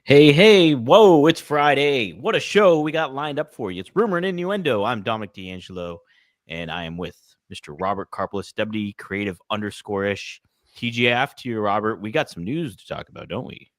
Hey, whoa, it's Friday. What a show we got lined up for you. It's Rumor and Innuendo. I'm Dominic D'Angelo, and I am with Mr. Robert Karpelis, Deputy Creative _ish. TGF to you, Robert. We got some news to talk about, don't we?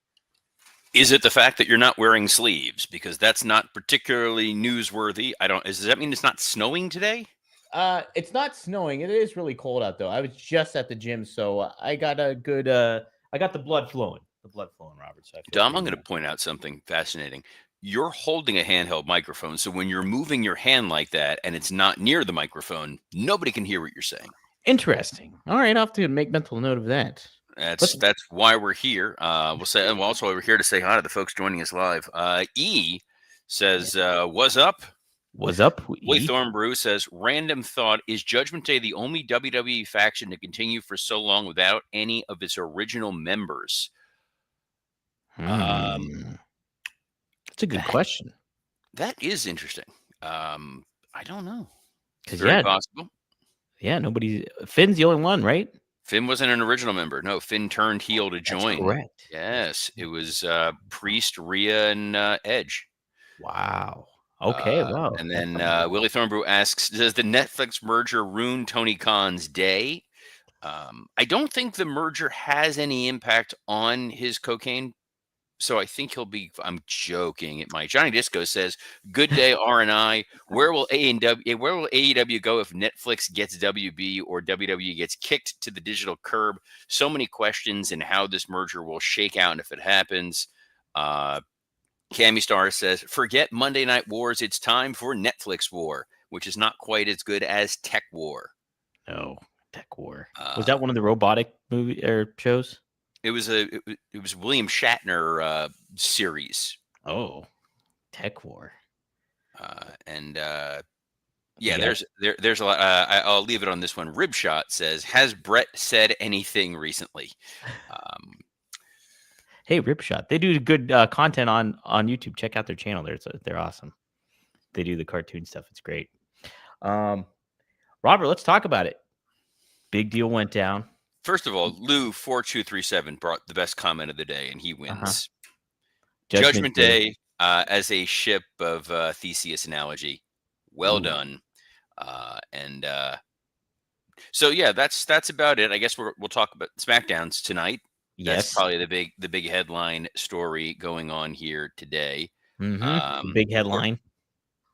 Is it the fact that you're not wearing sleeves? Because that's not particularly newsworthy. Does that mean it's not snowing today? It's not snowing. It is really cold out, though. I was just at the gym, so I got a good, I got the blood flowing. Robert, so I feel Dom, pretty I'm going to good. point out something fascinating. You're holding a handheld microphone, so when you're moving your hand like that and it's not near the microphone, nobody can hear what you're saying. Interesting. All right, I'll have to make mental note of that. That's why we're here. We'll also we're here to say hi to the folks joining us live. E says, "What's up?" What's up, Willie E? Thornbrew says, "Random thought: Is Judgment Day the only WWE faction to continue for so long without any of its original members?" Um, That's a good that question. that is interesting. I don't know. It's Because, very possible. nobody. Finn's the only one, right? Finn wasn't an original member. No, Finn turned heel to That's join. correct. Yes, it was Priest, Rhea, and Edge. Wow. Okay. Wow. And That's then something. Willie Thornbrew asks, "Does the Netflix merger ruin Tony Khan's day?" I don't think the merger has any impact on his cocaine, so I think he'll be. I'm joking. It might. Johnny Disco says, "Good day, R&I. Where will AEW? Where will AEW go if Netflix gets WB or WWE gets kicked to the digital curb? So many questions and how this merger will shake out and if it happens." Uh, Cammy Star says, "Forget Monday Night Wars. It's time for Netflix War, which is not quite as good as Tech War." No. Tech War. Was Uh, that one of the robotic movie or shows? it was William Shatner series, Oh, Tech War. and You yeah, got there's a lot. I'll leave it on this one. Ribshot says, "Has Brett said anything recently?" Um, Hey, Ripshot. They do good content on YouTube. Check out their channel. They're awesome. They do the cartoon stuff. It's great. Um, Robert, let's talk about it. Big deal went down. First of all, Lou4237 brought the best comment of the day, and he Uh huh. wins. Judgment Judgment Day. Day as a ship of Theseus analogy. Well Ooh. done. And so yeah, that's about it. I guess we'll talk about SmackDowns tonight. That's Yes. probably the big headline story going on here today. Mm-hmm. Um, Big or headline.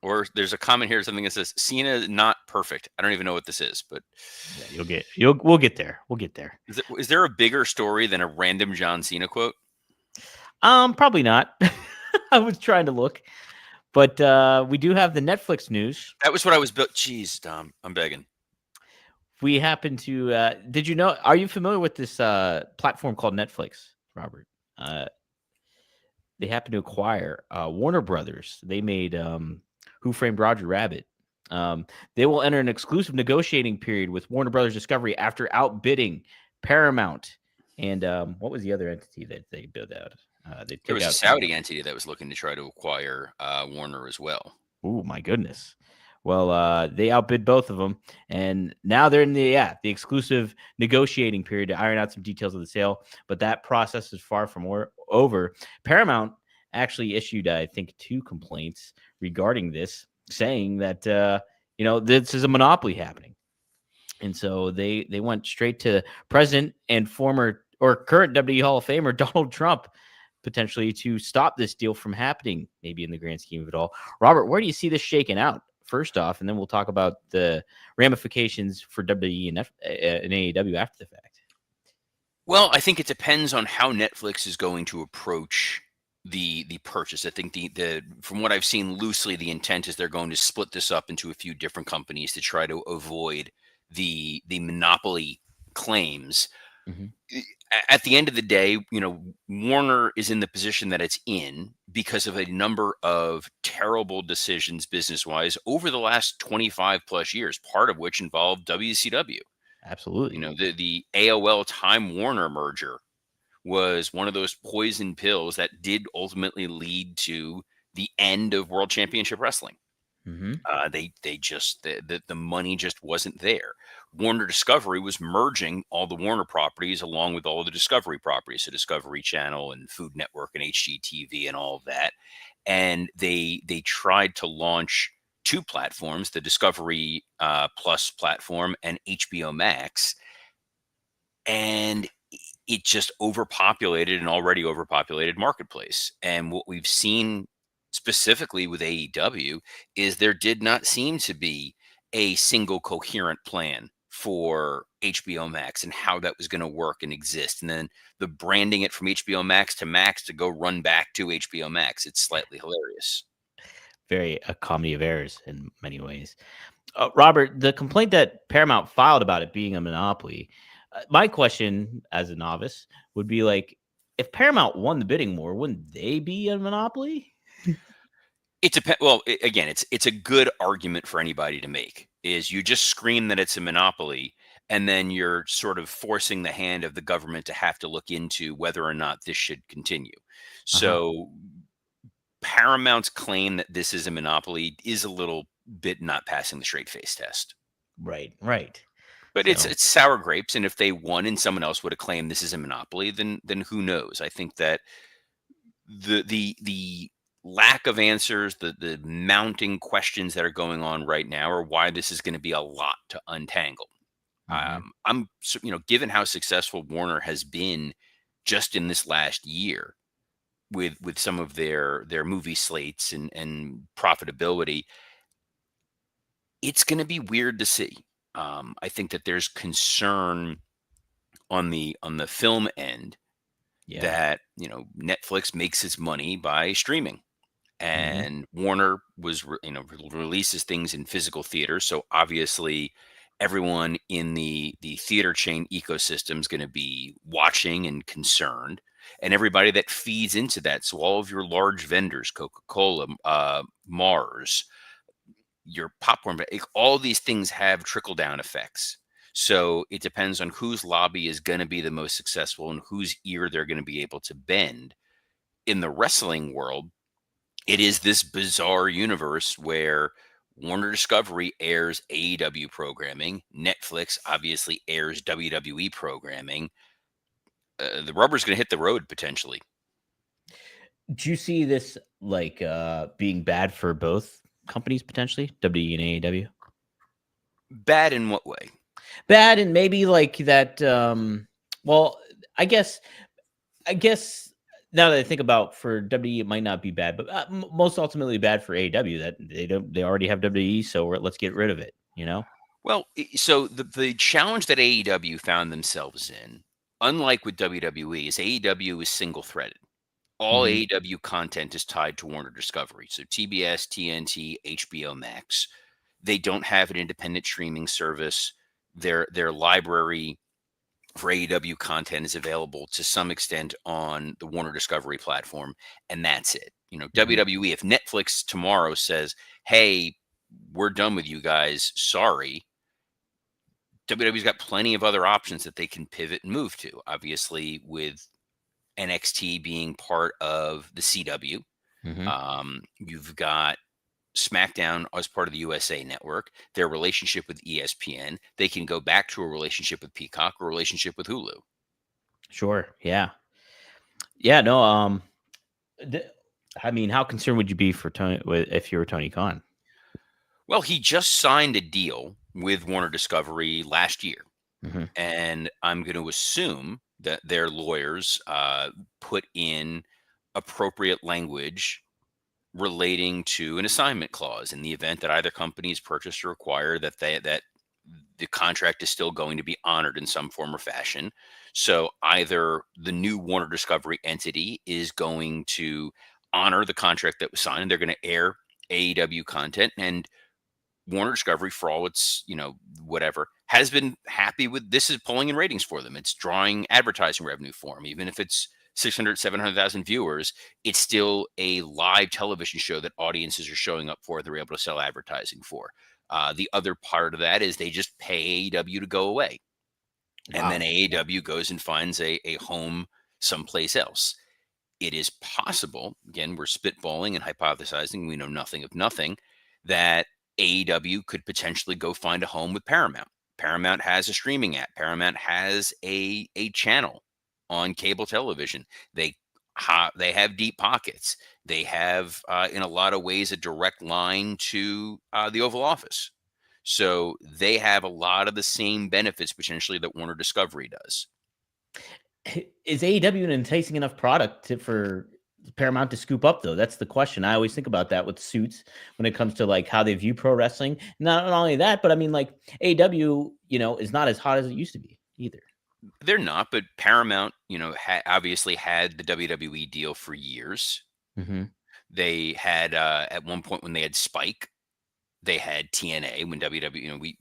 or there's a comment here, something that says Cena not perfect. I don't even know what this is, but Yeah, we'll get there. We'll get there. is there a bigger story than a random John Cena quote? Probably not. I was trying to look, but we do have the Netflix news. That was what I was built. Jeez, Tom, I'm begging. We happen to. Did you know? Are you familiar with this platform called Netflix, Robert? Uh, they happen to acquire Warner Brothers. They made Who Framed Roger Rabbit. They will enter an exclusive negotiating period with Warner Brothers Discovery after outbidding Paramount. And what was the other entity that they bid out? They There took was a out. Saudi entity that was looking to try to acquire Warner as well. Oh my goodness. Well, they outbid both of them, and now they're in the exclusive negotiating period to iron out some details of the sale. But that process is far from over. Paramount actually issued, I think, 2 complaints regarding this, saying that this is a monopoly happening, and so they went straight to President and former or current WWE Hall of Famer Donald Trump potentially to stop this deal from happening, maybe in the grand scheme of it all. Robert, where do you see this shaking out? First off, and then we'll talk about the ramifications for WWE and AEW after the fact. Well, I think it depends on how Netflix is going to approach the purchase. I think the from what I've seen loosely, the intent is they're going to split this up into a few different companies to try to avoid the monopoly claims. Mm-hmm. At the end of the day, Warner is in the position that it's in because of a number of terrible decisions business wise over the last 25 plus years, part of which involved WCW. Absolutely. The AOL Time Warner merger was one of those poison pills that did ultimately lead to the end of World Championship Wrestling. Mm-hmm. They just the money just wasn't there. Warner Discovery was merging all the Warner properties along with all of the Discovery properties, so Discovery Channel and Food Network and HGTV and all of that. And they tried to launch two platforms, the Discovery Plus platform and HBO Max, and it just overpopulated an already overpopulated marketplace. And what we've seen specifically with AEW is there did not seem to be a single coherent plan for HBO Max and how that was going to work and exist. And then the branding it from HBO Max to go run back to HBO Max. It's slightly hilarious. Very a comedy of errors in many ways. Robert, the complaint that Paramount filed about it being a monopoly, my question as a novice would be like, if Paramount won the bidding war, wouldn't they be a monopoly? It depends. Well, again, it's a good argument for anybody to make. Is you just scream that it's a monopoly, and then you're sort of forcing the hand of the government to have to look into whether or not this should continue. Uh-huh. So Paramount's claim that this is a monopoly is a little bit not passing the straight face test. Right, right. But it's So, it's sour grapes, and if they won and someone else would have claimed this is a monopoly, then who knows? I think that the lack of answers, the mounting questions that are going on right now are why this is going to be a lot to untangle. mhm, Given how successful Warner has been just in this last year with some of their movie slates and profitability, it's going to be weird to see. I think that there's concern on the film end yeah. that Netflix makes its money by streaming, Mhm, and Warner releases things in physical theaters. So obviously, everyone in the theater chain ecosystem is going to be watching and concerned, and everybody that feeds into that. So all of your large vendors, Coca Cola, Mars, your popcorn, but all these things have trickle down effects. So it depends on whose lobby is going to be the most successful and whose ear they're going to be able to bend. In the wrestling world, it is this bizarre universe where Warner Discovery airs AEW programming, Netflix obviously airs WWE programming. The rubber's going to hit the road potentially. do you see this like being bad for both companies potentially, WWE and AEW? Bad in what way? Bad and maybe like that. Well, I guess I guess now that I think about for WWE, it might not be bad, but most ultimately bad for AEW that they already have WWE, so let's get rid of it. You know? Well, so the challenge that AEW found themselves in, unlike with WWE, is AEW is single threaded. All Hmm. AEW content is tied to Warner Discovery. So TBS, TNT, HBO Max. They don't have an independent streaming service. Their library for AEW content is available to some extent on the Warner Discovery platform, and that's it. Hmm. WWE, if Netflix tomorrow says, "Hey, we're done with you guys. Sorry," WWE's got plenty of other options that they can pivot and move to. Obviously, with NXT being part of the CW, Hmm. you've got SmackDown as part of the USA Network, their relationship with ESPN. They can go back to a relationship with Peacock or a relationship with Hulu. Sure. Yeah. Yeah. No. th- I mean, how concerned would you be for Tony if you were Tony Khan? Well, he just signed a deal with Warner Discovery last year. Hmm. And I'm going to assume that their lawyers put in appropriate language relating to an assignment clause in the event that either company is purchased or acquired, that the contract is still going to be honored in some form or fashion. So either the new Warner Discovery entity is going to honor the contract that was signed, and they're going to air AEW content, and Warner Discovery, for all its, whatever, has been happy with this is pulling in ratings for them. It's drawing advertising revenue for them. Even if it's 600, 700,000 viewers, it's still a live television show that audiences are showing up for. They're able to sell advertising for. The other part of that is they just pay AEW to go away. And then Wow. AEW goes and finds a home someplace else. It is possible, again, we're spitballing and hypothesizing, we know nothing of nothing, that AEW could potentially go find a home with Paramount. Paramount has a streaming app. Paramount has a channel on cable television. They they have deep pockets. They have, in a lot of ways, a direct line to the Oval Office. So they have a lot of the same benefits potentially that Warner Discovery does. Is AEW an enticing enough product for Paramount to scoop up, though? That's the question. I always think about that with Suits when it comes to like how they view pro wrestling. Not only that, but I mean, like AEW, is not as hot as it used to be either. They're not, but Paramount, obviously had the WWE deal for years. Mm-hmm. They had, at one point when they had Spike, they had TNA. When WWE, we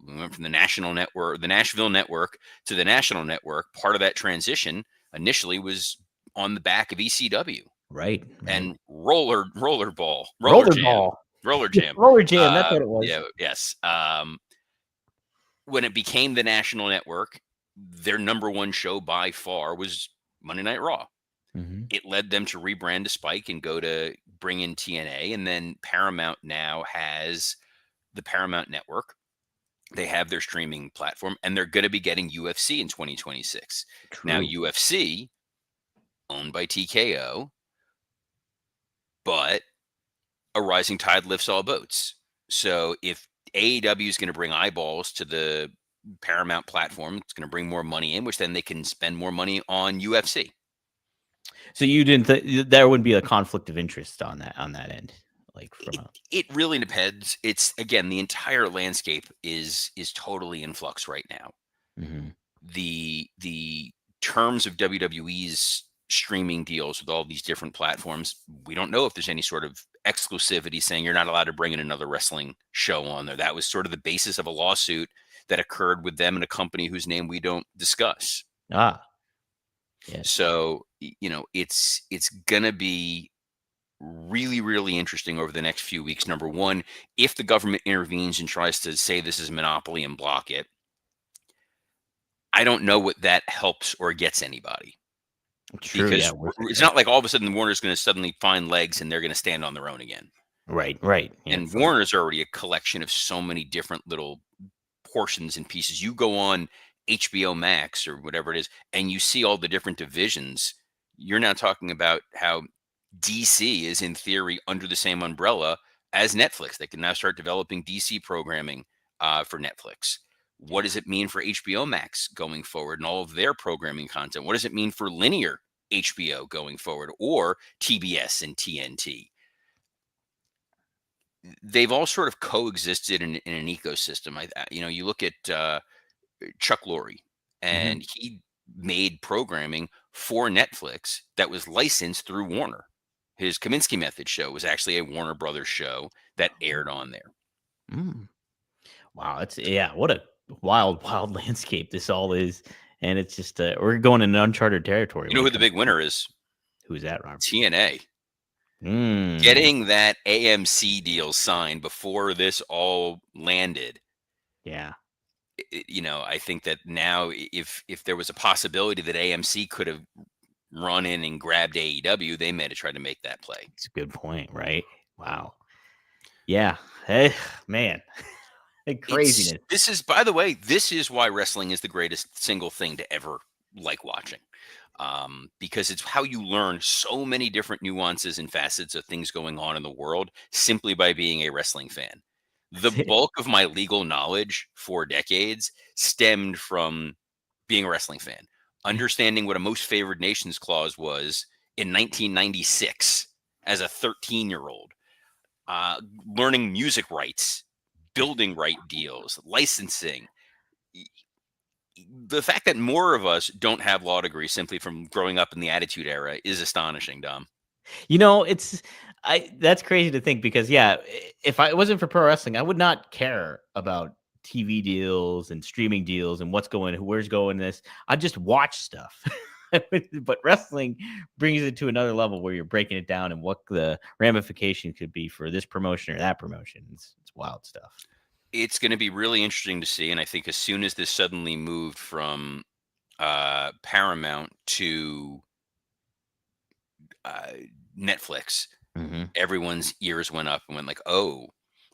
went from the national network, the Nashville network, to the national network. Part of that transition initially was on the back of ECW Right. and roller jam, Rollerball. roller jam. Roller Jam. That's what it was. Yeah, yes. When it became the national network, their number one show by far was Monday Night Raw. Mm-hmm. It led them to rebrand to Spike and go to bring in TNA. And then Paramount now has the Paramount Network. They have their streaming platform, and they're going to be getting UFC in 2026. Now, True. UFC, owned by TKO, but a rising tide lifts all boats. So if AEW is going to bring eyeballs to the Paramount platform, it's going to bring more money in, which then they can spend more money on UFC. So you didn't there wouldn't be a conflict of interest on that end, like from It really depends. It's, again, the entire landscape is totally in flux right now. Mm-hmm. The terms of WWE's streaming deals with all these different platforms, we don't know if there's any sort of exclusivity saying you're not allowed to bring in another wrestling show on there. That was sort of the basis of a lawsuit that occurred with them and a company whose name we don't discuss. Yes. So, it's gonna be really, really interesting over the next few weeks. Number one, if the government intervenes and tries to say this is monopoly and block it, I don't know what that helps or gets anybody. True. Yeah. Because it's not like all of a sudden Warner's going to suddenly find legs and they're going to stand on their own again. Right. Right. Yeah. And Warner's already a collection of so many different little portions and pieces. You go on HBO Max or whatever it is, and you see all the different divisions. You're now talking about how DC is in theory under the same umbrella as Netflix. They can now start developing DC programming for Netflix. What does it mean for HBO Max going forward and all of their programming content? What does it mean for linear HBO going forward, or TBS and TNT? They've all sort of coexisted in an ecosystem. You look at Chuck Lorre, Mm-hmm. and he made programming for Netflix that was licensed through Warner. His Kaminsky Method show was actually a Warner Brothers show that aired on there. Mm. Wow. What a wild, wild landscape this all is. And it's just, we're going in uncharted territory. You know When who it the comes big winner is? Who's that, Robert? TNA. Mm. Getting that AMC deal signed before this all landed. Yeah. I think that now if there was a possibility that AMC could have run in and grabbed AEW, they may have tried to make that play. It's a good point, right? Wow. Yeah. Hey, man. Craziness. This is, by the way, this is why wrestling is the greatest single thing to ever like watching. Because it's how you learn so many different nuances and facets of things going on in the world simply by being a wrestling fan. The That's it. bulk of my legal knowledge for decades stemmed from being a wrestling fan, understanding what a most favored nations clause was in 1996 as a 13-year-old, learning music rights, building right deals, licensing. The fact that more of us don't have law degrees simply from growing up in the Attitude Era is astonishing, Dom. That's crazy to think because if it wasn't for pro wrestling, I would not care about TV deals and streaming deals and where's going this. I'd just watch stuff. But wrestling brings it to another level where you're breaking it down and what the ramification could be for this promotion or that promotion. It's wild stuff. It's going to be really interesting to see. And I think as soon as this suddenly moved from Paramount to Netflix, Mm-hmm. everyone's ears went up and went like, oh,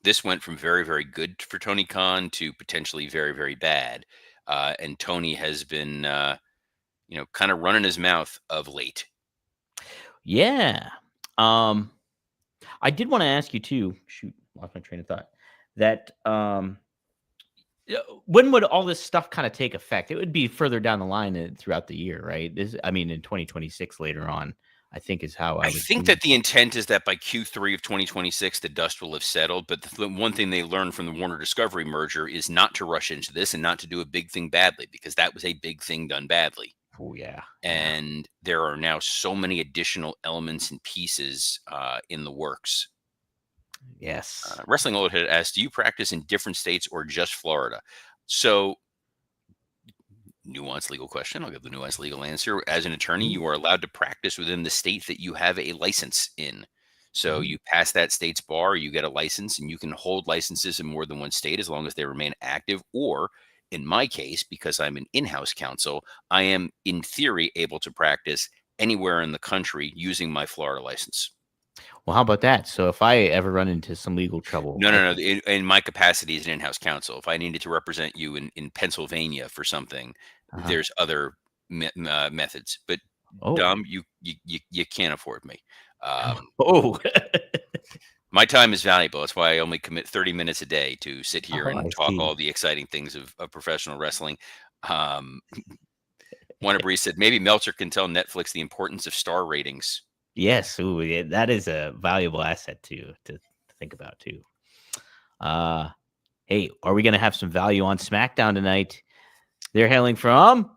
This went from very, very good for Tony Khan to potentially very, very bad. And Tony has been, kind of running his mouth of late. Yeah. I did want to ask you too. Shoot, lost my train of thought. That when would all this stuff kind of take effect? It would be further down the line throughout the year, right? I mean, in 2026 later on, I think is how I I would think see. that the intent is that by Q3 of 2026, the dust will have settled. But the one thing they learned from the Warner Discovery merger is not to rush into this and not to do a big thing badly, because that was a big thing done badly. Oh yeah, yeah. And there are now so many additional elements and pieces in the works. Yes. Wrestling Old Head asked, do you practice in different states or just Florida? So, nuanced legal question. I'll give the nuanced legal answer. As an attorney, Ooh, you are allowed to practice within the state that you have a license in. So ooh. you pass that state's bar, you get a license, and you can hold licenses in more than one state as long as they remain active. Or in my case, because I'm an in-house counsel, I am in theory able to practice anywhere in the country using my Florida license. Well, how about that? So if I ever run into some legal trouble, No, I no, can. no. In my capacity as an in-house counsel, if I needed to represent you in Pennsylvania for something, Uh-huh. there's other methods. But Oh, Dom, you can't afford me. Um, oh, my time is valuable. That's why I only commit 30 minutes a day to sit here oh! and I talk see. all the exciting things of professional wrestling. Um, Warner Breeze said maybe Meltzer can tell Netflix the importance of star ratings. Yes, ooh, yeah, that is a valuable asset to think about too. Uh, hey, are we gonna have some value on SmackDown tonight? They're hailing from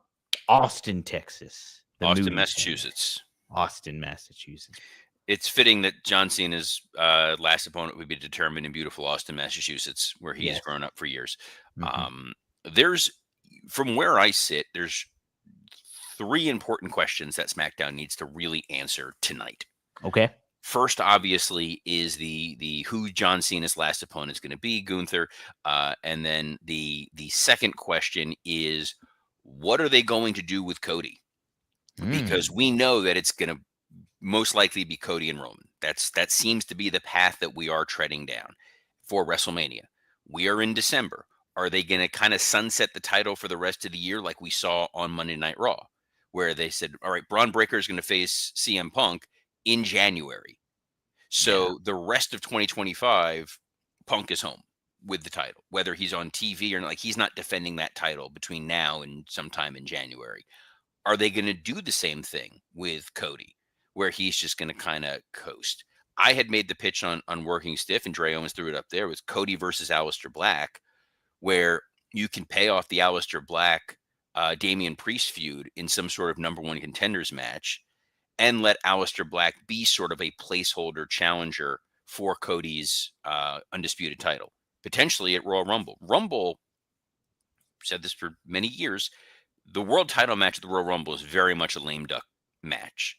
Austin, Texas. The Austin, Moose Head. Massachusetts. Austin, Massachusetts. It's fitting that John Cena's last opponent would be determined in beautiful Austin, Massachusetts, where he's Yes. grown up for years. Mhm. Um, there's, from where I sit, there's three important questions that SmackDown needs to really answer tonight. Okay. First, obviously, is the who John Cena's last opponent is going to be, Gunther, and then the second question is what are they going to do with Cody? Because Mm. we know that it's going to most likely be Cody and Roman. That seems to be the path that we are treading down for WrestleMania. We are in December. Are they going to kind of sunset the title for the rest of the year like we saw on Monday Night Raw, where they said, all right, Braun Breaker is going to face CM Punk in January. Yeah. So the rest of 2025, Punk is home with the title, whether he's on TV or not. Like he's not defending that title between now and sometime in January. Are they going to do the same thing with Cody, where he's just going to kind of coast? I had made the pitch on Working Stiff, and Dre Owens threw it up there with Cody versus Aleister Black, where you can pay off the Aleister Black Damian Priest feud in some sort of number one contenders match, and let Aleister Black be sort of a placeholder challenger for Cody's undisputed title, potentially at Royal Rumble. Rumble, said this for many years, the world title match at the Royal Rumble is very much a lame duck match.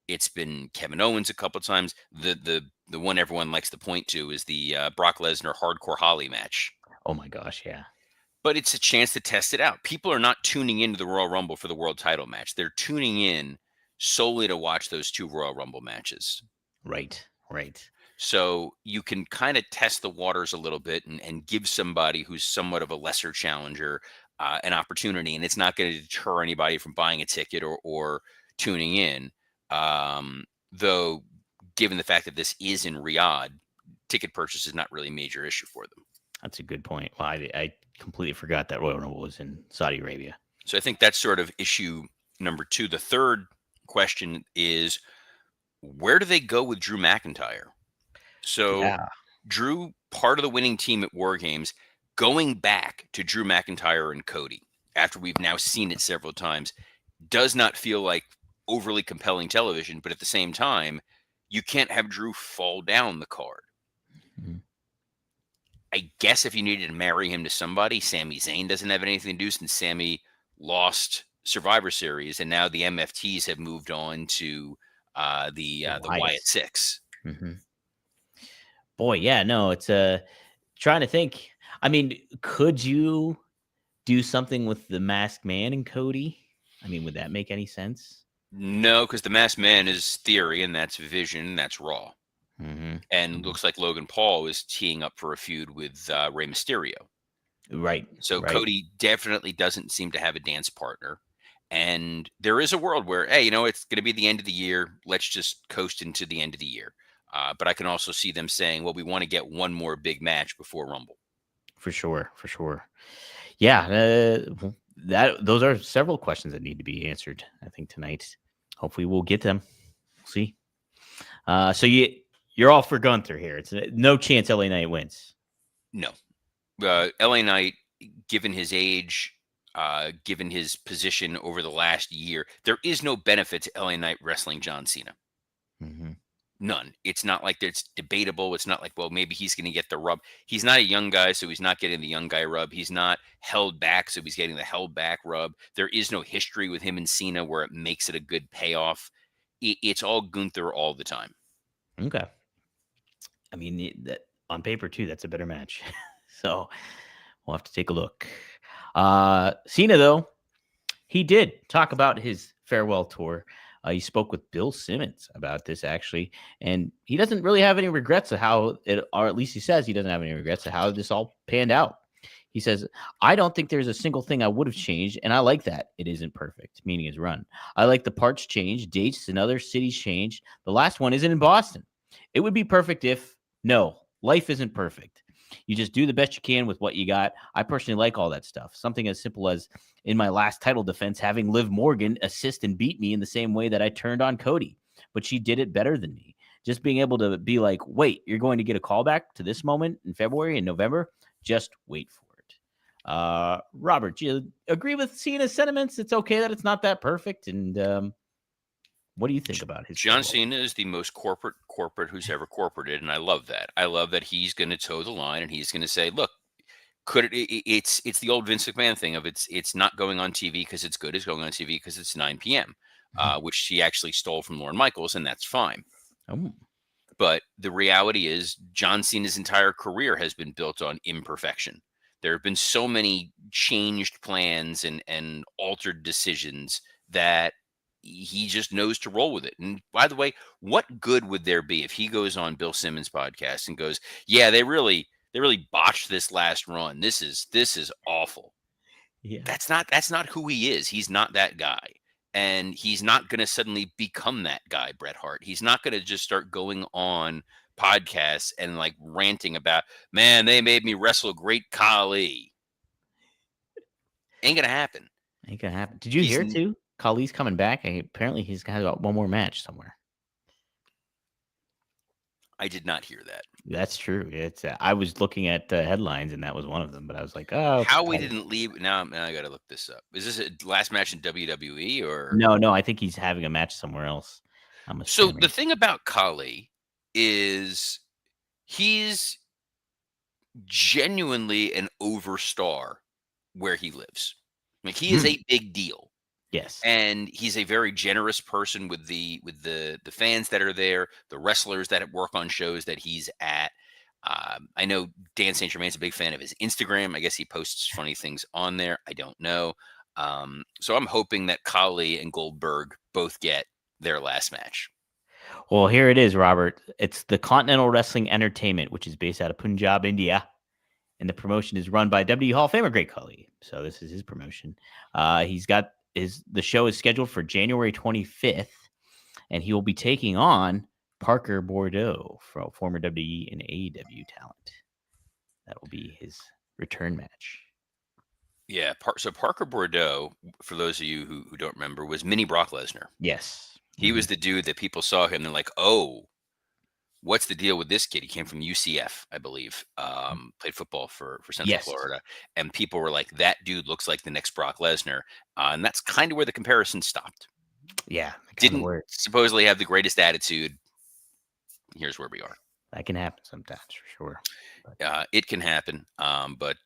It's been Kevin Owens a couple times. The one everyone likes to point to is the Brock Lesnar Hardcore Holly match. Oh my gosh, yeah. But it's a chance to test it out. People are not tuning into the Royal Rumble for the world title match. They're tuning in solely to watch those two Royal Rumble matches. Right. Right. So you can kind of test the waters a little bit and give somebody who's somewhat of a lesser challenger an opportunity, and it's not going to deter anybody from buying a ticket or tuning in. Though, given the fact that this is in Riyadh, ticket purchase is not really a major issue for them. That's a good point. Well, I completely forgot that Royal Rumble was in Saudi Arabia. So I think that's sort of issue number two. The third question is where do they go with Drew McIntyre? So Yeah. Drew, part of the winning team at War Games, going back to Drew McIntyre and Cody after we've now seen it several times, does not feel like overly compelling television. But at the same time, you can't have Drew fall down the card. Mhm. I guess if you needed to marry him to somebody, Sami Zayn doesn't have anything to do since Sami lost Survivor Series, and now the MFTs have moved on to the Wyatt Wyatt. Six. Hmm. Boy, yeah, no, it's trying to think. I mean, could you do something with the Masked Man and Cody? I mean, would that make any sense? No, because the Masked Man is Theory, and that's Vision, and that's Raw. And Hmm. looks like Logan Paul is teeing up for a feud with Rey Mysterio. Right, So right, Cody definitely doesn't seem to have a dance partner. And there is a world where, hey, it's going to be the end of the year. Let's just coast into the end of the year. But I can also see them saying, well, we want to get one more big match before Rumble. for sure, for sure. Yeah, that those are several questions that need to be answered. I think tonight. Hopefully, we'll get them. We'll see. So you're all for Gunther here. It's no chance LA Knight wins. No. LA Knight, given his age, given his position over the last year, there is no benefit to LA Knight wrestling John Cena. Hmm. None. It's not like it's debatable. It's not like, well, maybe he's going to get the rub. He's not a young guy, so he's not getting the young guy rub. He's not held back, so he's getting the held back rub. There is no history with him and Cena where it makes it a good payoff. It's all Gunther all the time. Okay. I mean, that on paper too, that's a better match. So we'll have to take a look. Cena though, he did talk about his farewell tour. He spoke with Bill Simmons about this actually, and he doesn't really have any regrets of how it, or at least he says he doesn't have any regrets of how this all panned out. He says, I don't think there's a single thing I would have changed, and I like that it isn't perfect, meaning his run. I like the parts change, dates in other cities change. The last one isn't in Boston. It would be perfect if, no, life isn't perfect. You just do the best you can with what you got. I personally like all that stuff. Something as simple as in my last title defense, having Liv Morgan assist and beat me in the same way that I turned on Cody, but she did it better than me. Just being able to be like, wait, you're going to get a callback to this moment in February and November? Just wait for it. Robert, do you agree with Cena's sentiments? It's okay that it's not that perfect. And what do you think about his John farewell? Cena is the most corporate who's ever corporated, and I love that. I love that he's going to toe the line and he's going to say, "Look, could it's the old Vince McMahon thing of it's not going on TV because it's good. It's going on TV because it's 9 p.m." Which he actually stole from Lorne Michaels, and that's fine. Oh, But the reality is, John Cena's entire career has been built on imperfection. There have been so many changed plans and altered decisions that he just knows to roll with it. And by the way, what good would there be if he goes on Bill Simmons' podcast and goes, "Yeah, they really botched this last run. This is awful." yeah. That's not who he is. He's not that guy. And he's not going to suddenly become that guy, Bret Hart. He's not going to just start going on podcasts and like ranting about, man, they made me wrestle Great Khali. Ain't going to happen. Ain't gonna happen. Did you He's hear too? Kali's coming back. Apparently, he's got one more match somewhere. I did not hear that. That's true. It's. I was looking at headlines, and that was one of them. But I was like, oh, How we Khali. didn't leave now I got to look this up. Is this a last match in WWE or No, no. I think he's having a match somewhere else. I'm so the assuming. thing about Khali is he's genuinely an overstar where he lives. Like he is Hmm. a big deal. Yes. And he's a very generous person with the fans that are there, the wrestlers that work on shows that he's at. I know Dan St. Germain's a big fan of his Instagram. I guess he posts funny things on there. I don't know. So I'm hoping that Khali and Goldberg both get their last match. Well, here it is, Robert. It's the Continental Wrestling Entertainment, which is based out of Punjab, India, and the promotion is run by WWE Hall of Famer Great Khali. So this is his promotion. He's got the show is scheduled for January 25th, and he will be taking on Parker Bordeaux, from former WWE and AEW talent. That will be his return match. Yeah. So Parker Bordeaux, for those of you who don't remember, was mini Brock Lesnar. Yes. He was the dude that people saw him. They're like, oh, what's the deal with this kid? He came from UCF, I believe. Played football for Central Yes. Florida, and people were like, "That dude looks like the next Brock Lesnar," and that's kind of where the comparison stopped. Yeah, it kind of Didn't works. supposedly have the greatest attitude. Here's where we are. That can happen sometimes for sure. But, It can happen, but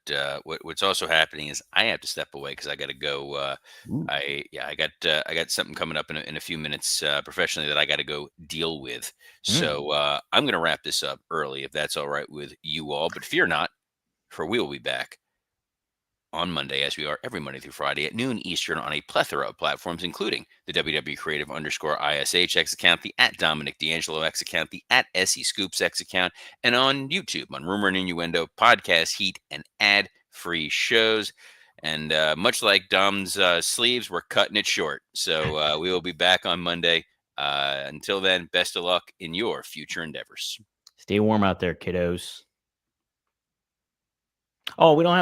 what's also happening is I have to step away because I got to go. ooh, I got something coming up in a few minutes professionally that I got to go deal with. mm. So I'm going to wrap this up early if that's all right with you all. But fear not, for we will be back on Monday, as we are every Monday through Friday at noon Eastern on a plethora of platforms, including the WW Creative _ISH X account, the at Dominic D'Angelo X account, the at SE Scoops X account, and on YouTube on Rumor and Innuendo, Podcast Heat, and ad-free shows. And much like Dom's sleeves, we're cutting it short. So we will be back on Monday. Until then, best of luck in your future endeavors. Stay warm out there, kiddos. Oh, we don't have